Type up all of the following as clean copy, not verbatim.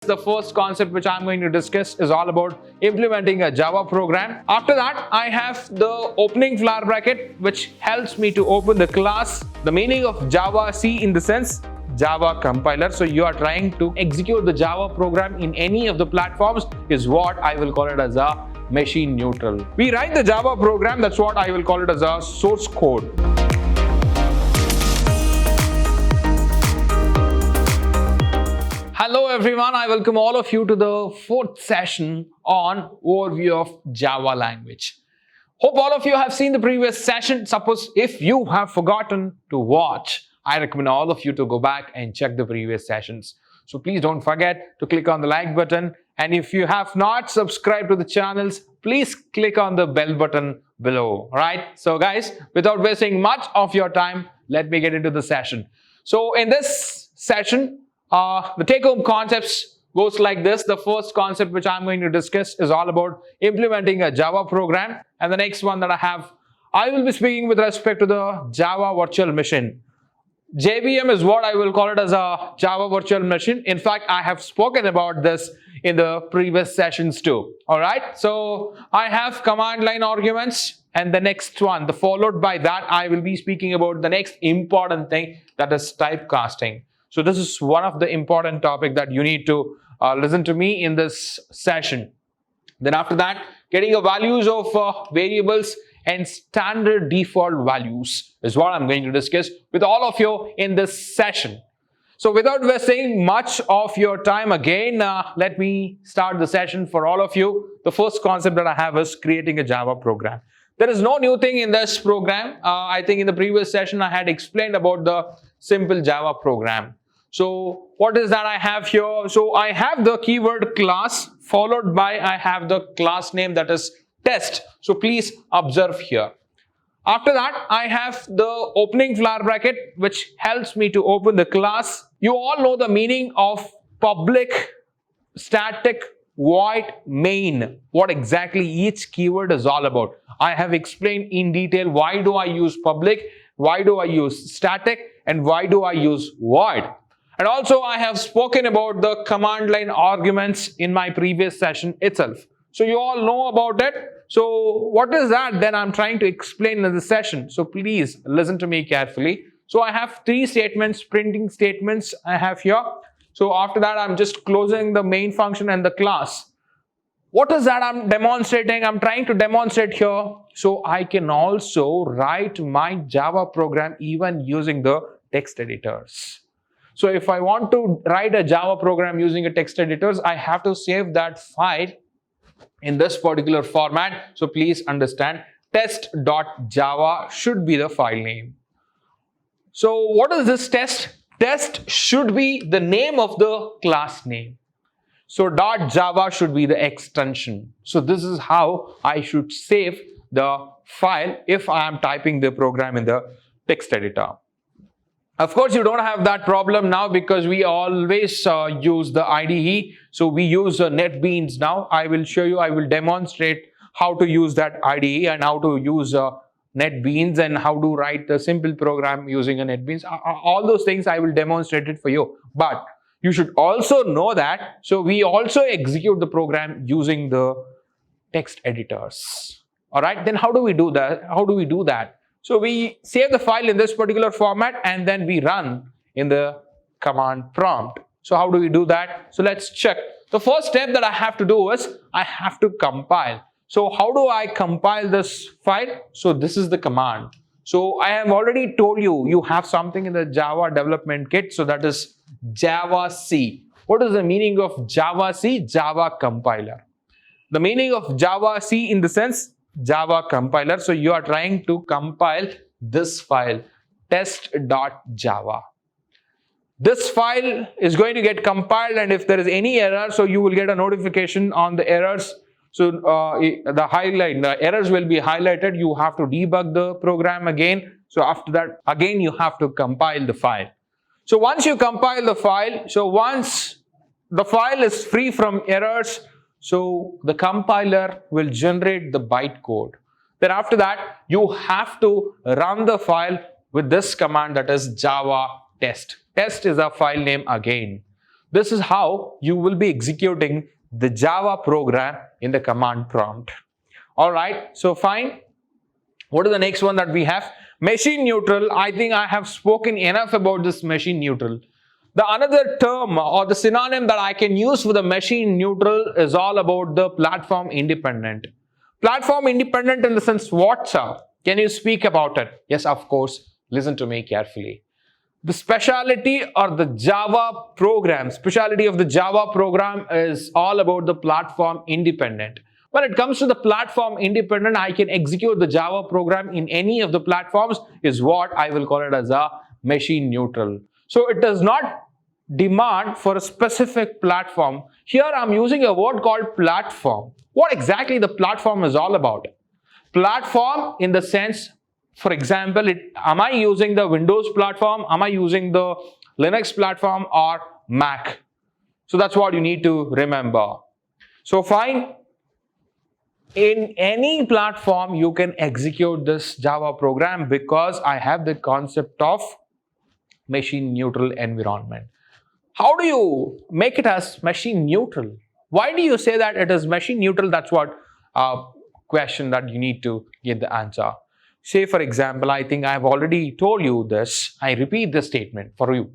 The first concept which I'm going to discuss is all about implementing a Java program. After that, I have the opening flower bracket which helps me to open the class. The meaning of Java C in the sense Java compiler. So you are trying to execute the Java program in any of the platforms is what I will call it as a machine neutral. We write the Java program, that's what I will call it as a source code. Hello everyone, I welcome all of you to the fourth session on overview of Java language. Hope all of you have seen the previous session. Suppose if you have forgotten to watch, I recommend all of you to go back and check the previous sessions. So please don't forget to click on the like button, and if you have not subscribed to the channels, please click on the bell button below. Alright, so guys, without wasting much of your time, let me get into the session. So in this session, the take-home concepts goes like this. The first concept which I'm going to discuss is all about implementing a Java program, and the next one that I will be speaking with respect to the Java virtual machine. JVM is what I will call it as a Java virtual machine. In fact, I have spoken about this in the previous sessions too. Alright, so I have command line arguments, and the next one, followed by that, I will be speaking about the next important thing, that is typecasting. So this is one of the important topic that you need to listen to me in this session. Then after that, getting a values of variables and standard default values is what I'm going to discuss with all of you in this session. So without wasting much of your time again, let me start the session for all of you. The first concept that I have is creating a Java program. There is no new thing in this program. I think in the previous session I had explained about the simple Java program. So what is that I have here? So I have the keyword class, followed by I have the class name, that is test. So please observe here. After that, I have the opening flower bracket which helps me to open the class. You all know the meaning of public, static, void, main, what exactly each keyword is all about. I have explained in detail why do I use public, why do I use static, and why do I use void. And also I have spoken about the command line arguments in my previous session itself. So you all know about it. So what is that then I'm trying to explain in the session. So please listen to me carefully. So I have three statements, printing statements I have here. So after that, I'm just closing the main function and the class. What is that I'm demonstrating? I'm trying to demonstrate here. So I can also write my Java program even using the text editors. So if I want to write a Java program using a text editors, I have to save that file in this particular format. So please understand, test.java should be the file name. So what is this test? Test should be the name of the class name. So .java should be the extension. So this is how I should save the file if I am typing the program in the text editor. Of course, you don't have that problem now because we always use the IDE. So we use NetBeans now. I will show you, I will demonstrate how to use that IDE and how to use NetBeans and how to write a simple program using a NetBeans. All those things I will demonstrate it for you. But you should also know that, so we also execute the program using the text editors. All right, then how do we do that? How do we do that? So we save the file in this particular format and then we run in the command prompt. So how do we do that? So let's check. The first step that I have to do is I have to compile. So how do I compile this file? So this is the command. So I have already told you, you have something in the Java development kit. So that is Java C. What is the meaning of Java C? Java compiler. The meaning of Java C in the sense Java compiler. So you are trying to compile this file, test.java. This file is going to get compiled, and if there is any error, so you will get a notification on the errors. So the errors will be highlighted. You have to debug the program again. So after that, again you have to compile the file. So once you compile the file, so once the file is free from errors, so the compiler will generate the bytecode. Then after that, you have to run the file with this command, that is Java test. Test is a file name again. This is how you will be executing the Java program in the command prompt. All right, so fine. What is the next one that we have? Machine neutral. I think I have spoken enough about this machine neutral. The another term or the synonym that I can use for the machine neutral is all about the platform independent. Platform independent in the sense what, sir? Can you speak about it? Yes, of course. Listen to me carefully. The specialty or the Java program, specialty of the Java program is all about the platform independent. When it comes to the platform independent, I can execute the Java program in any of the platforms is what I will call it as a machine neutral. So it does not demand for a specific platform. Here I'm using a word called platform. What exactly the platform is all about? Platform in the sense, for example, am I using the Windows platform? Am I using the Linux platform or Mac? So that's what you need to remember. So fine. In any platform, you can execute this Java program because I have the concept of machine neutral environment. How do you make it as machine neutral? Why do you say that it is machine neutral? That's what question that you need to get the answer. Say for example, I think I have already told you this. I repeat the statement for you.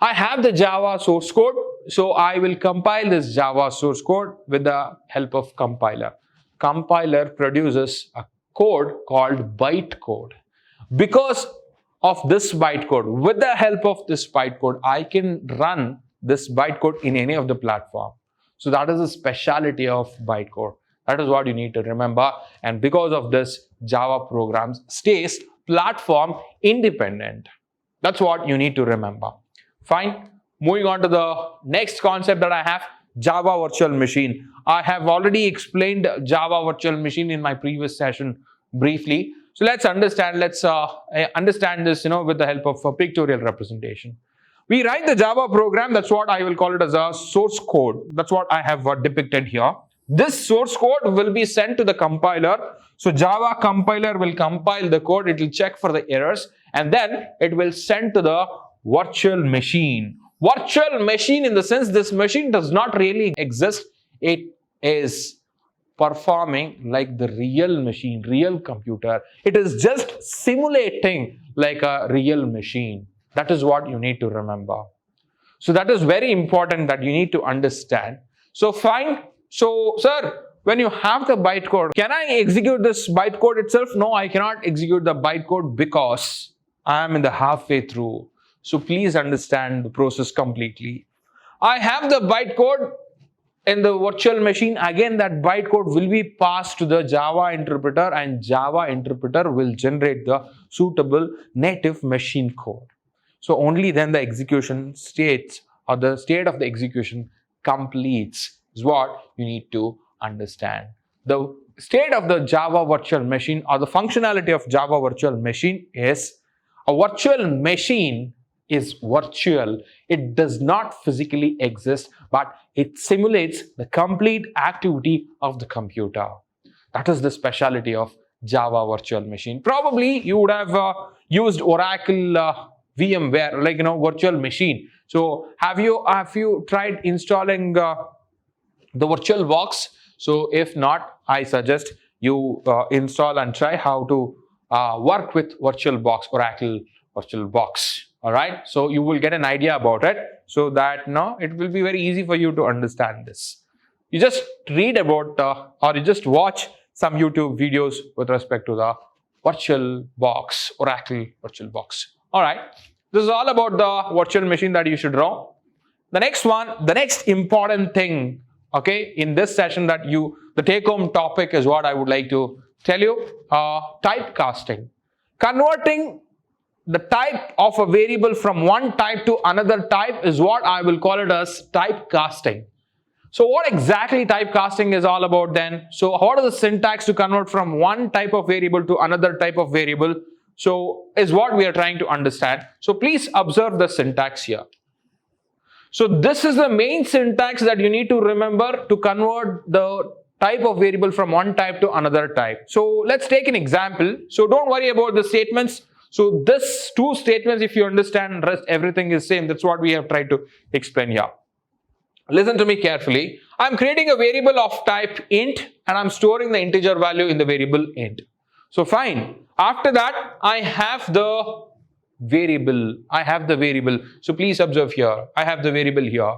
I have the Java source code, so I will compile this Java source code with the help of compiler. Compiler produces a code called bytecode. Because of this bytecode, with the help of this bytecode, I can run this bytecode in any of the platform. So that is the specialty of bytecode. That is what you need to remember. And because of this, Java programs stays platform independent. That's what you need to remember. Fine. Moving on to the next concept that I have, Java virtual machine. I have already explained Java virtual machine in my previous session briefly. So let's understand this, with the help of a pictorial representation. We write the Java program. That's what I will call it as a source code. That's what I have depicted here. This source code will be sent to the compiler. So Java compiler will compile the code. It will check for the errors and then it will send to the virtual machine. Virtual machine in the sense this machine does not really exist. It is performing like the real machine, real computer. It is just simulating like a real machine. That is what you need to remember. So that is very important that you need to understand. So fine. So sir, when you have the bytecode, can I execute this bytecode itself? No, I cannot execute the bytecode because I am in the halfway through. So please understand the process completely. I have the bytecode in the virtual machine. Again, that bytecode will be passed to the Java interpreter and Java interpreter will generate the suitable native machine code. So only then the execution states or the state of the execution completes is what you need to understand. The state of the Java virtual machine or the functionality of Java virtual machine is a virtual machine is virtual. It does not physically exist, but it simulates the complete activity of the computer. That is the specialty of Java virtual machine. Probably you would have used Oracle VMware, like virtual machine. So have you tried installing the VirtualBox? So if not, I suggest you install and try how to work with VirtualBox, Oracle VirtualBox. All right, so you will get an idea about it, so that it will be very easy for you to understand this. You just read about or you just watch some YouTube videos with respect to the VirtualBox, Oracle VirtualBox. All right, this is all about the virtual machine that you should know. The next important thing, okay, in this session the take-home topic is what I would like to tell you, typecasting. Converting the type of a variable from one type to another type is what I will call it as typecasting. So what exactly typecasting is all about then? So what is the syntax to convert from one type of variable to another type of variable? So is what we are trying to understand. So please observe the syntax here. So this is the main syntax that you need to remember to convert the type of variable from one type to another type. So let's take an example. So don't worry about the statements. So this two statements, if you understand, rest everything is same. That's what we have tried to explain here. Listen to me carefully. I'm creating a variable of type int and I'm storing the integer value in the variable int. So fine. After that, I have the variable. So please observe here. I have the variable here.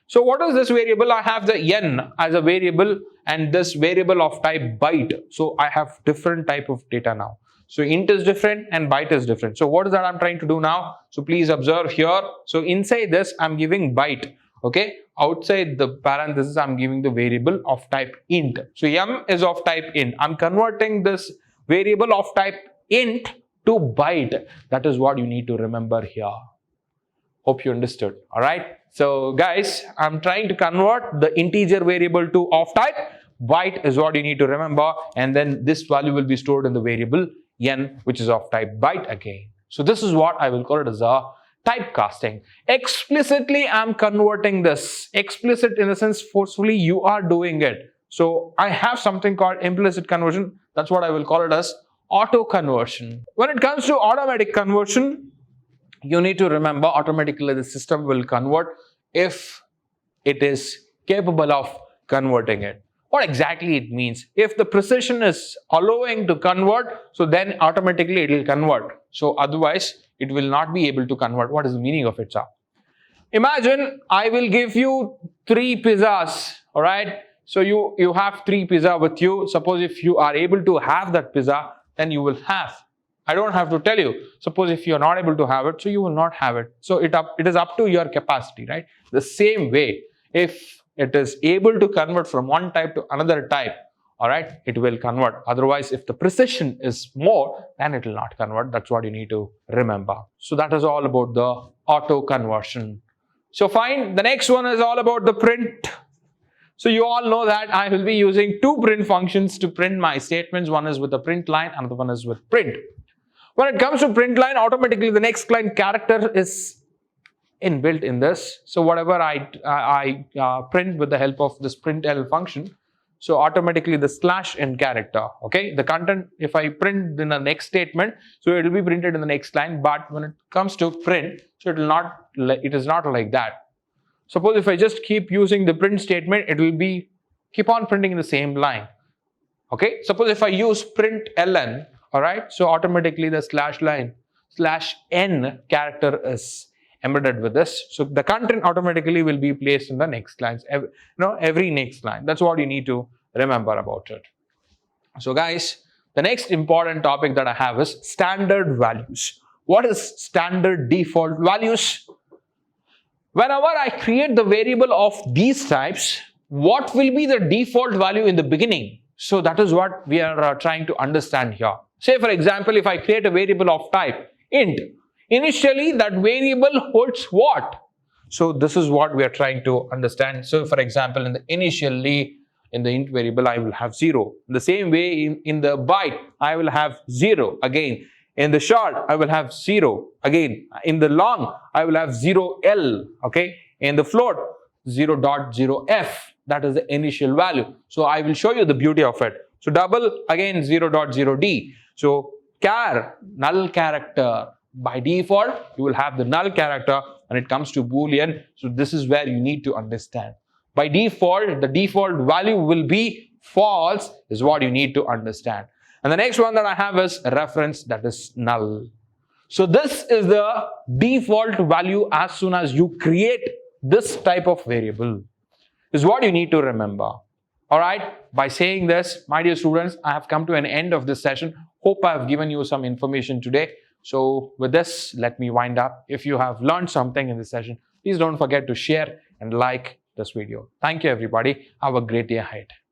So what is this variable? I have the n as a variable and this variable of type byte. So I have different type of data now. So int is different and byte is different. So what is that I'm trying to do now? So please observe here. So inside this, I'm giving byte. Okay. Outside the parenthesis, I'm giving the variable of type int. So m is of type int. I'm converting this variable of type int to byte. That is what you need to remember here. Hope you understood. All right. So guys, I'm trying to convert the integer variable to of type byte is what you need to remember, and then this value will be stored in the variable n, which is of type byte again. So this is what I will call it as a typecasting. Explicitly, I'm converting this. Explicit in the sense forcefully you are doing it. So I have something called implicit conversion. That's what I will call it as auto conversion. When it comes to automatic conversion, you need to remember automatically the system will convert if it is capable of converting it. What exactly it means? If the precision is allowing to convert, so then automatically it will convert. So otherwise, it will not be able to convert. What is the meaning of it, sir? Imagine I will give you 3 pizzas, all right? So you have 3 pizza with you. Suppose if you are able to have that pizza, then you will have. I don't have to tell you. Suppose if you're not able to have it, so you will not have it. So it is up to your capacity, right? The same way, if it is able to convert from one type to another type, all right, it will convert. Otherwise, if the precision is more, then it will not convert. That's what you need to remember. So that is all about the auto conversion. So fine, the next one is all about the print. So you all know that I will be using 2 print functions to print my statements. One is with the print line, another one is with print. When it comes to print line, automatically the next line character is inbuilt in this. So whatever I print with the help of this println function, so automatically the /n character, okay, the content, if I print in the next statement, so it will be printed in the next line. But when it comes to print, so it is not like that. Suppose if I just keep using the print statement, it will be keep on printing in the same line. Okay, suppose if I use println, all right, so automatically the /n character is embedded with this. So the content automatically will be placed in the next lines, every next line. That's what you need to remember about it. So guys, the next important topic that I have is standard values. What is standard default values? Whenever I create the variable of these types, what will be the default value in the beginning? So that is what we are trying to understand here. Say for example, if I create a variable of type int, initially that variable holds what? So this is what we are trying to understand. So for example, initially in the int variable, I will have 0. In the same way in the byte, I will have 0 again. In the short, I will have 0 again. In the long, I will have 0L, okay. In the float, 0.0f. That is the initial value. So I will show you the beauty of it. So double, again 0.0d. So char, null character. By default, you will have the null character when it comes to Boolean. So this is where you need to understand. By default, the default value will be false, is what you need to understand. And the next one that I have is reference, that is null. So this is the default value as soon as you create this type of variable, is what you need to remember. All right, by saying this, my dear students, I have come to an end of this session. Hope I have given you some information today. So with this, let me wind up. If you have learned something in this session, please don't forget to share and like this video. Thank you, everybody. Have a great day ahead.